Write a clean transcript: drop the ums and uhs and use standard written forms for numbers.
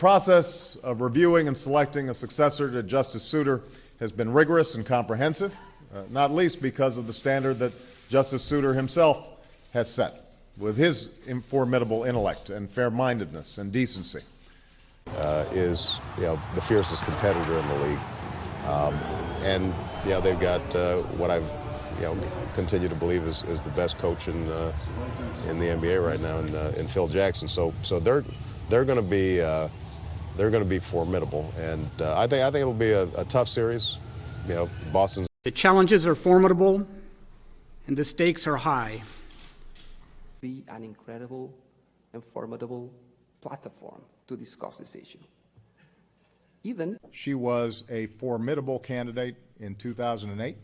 process of reviewing and selecting a successor to Justice Souter has been rigorous and comprehensive, not least because of the standard that Justice Souter himself has set with his formidable intellect and fair-mindedness and decency. Is the fiercest competitor in the league, and they've got what I've continue to believe is the best coach in the NBA right now, in Phil Jackson. So they're going to be formidable, and I think it'll be a tough series. Boston's. The challenges are formidable, and the stakes are high. Be an incredible and formidable platform to discuss this issue. She was a formidable candidate in 2008.